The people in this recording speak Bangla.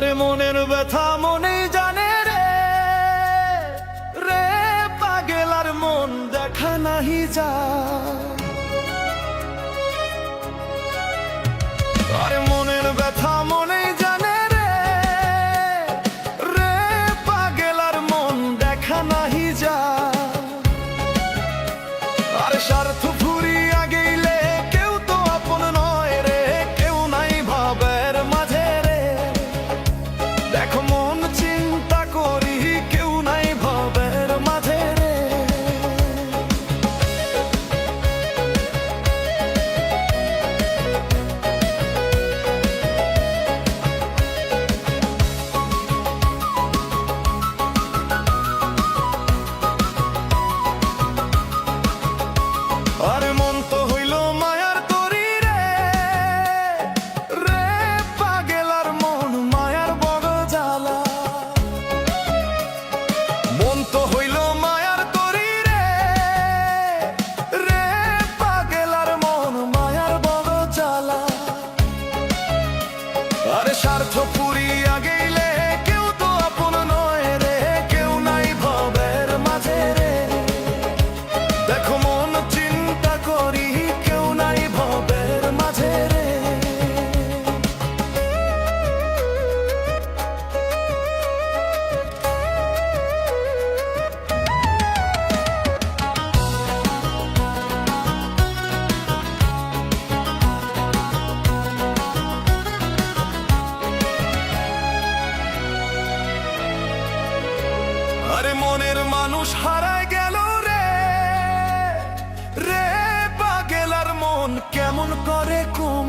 আরে মনের ব্যথা মনেই জানে রে, রে পাগল আর মন দেখা নাহি যায়। আরে মনের ব্যথা মনেই জানে রে, রে পাগল আর মন দেখা নাহি যায়। আরে স্বার্থ ফুরিয়া গেলে কেউ তো আপন নয় রে, কেউ নাই ভাবের মাঝে রে। দেখো মন চিন্তা করি কেউ নাই ভাবের মাঝে রে। আরে মন তো হইল মায়ার তরি রে, রে পাগল আর মন মায়ার বড় জ্বালা। মন তো হইল মায়ার তরি রে, রে পাগল আর মন মায়ার বড় জ্বালা। আরে স্বার্থ পুরিয়া গেলে কেউ তো আপন নয় রে, কেউ নাই ভাবের মাঝে রে। দেখো মন চিন্তা করি কেউ নাই ভাবের মাঝে রে। আরে মনের মানুষ হারায় গেল রে, রে পাগল আর মন কেমন করে কোন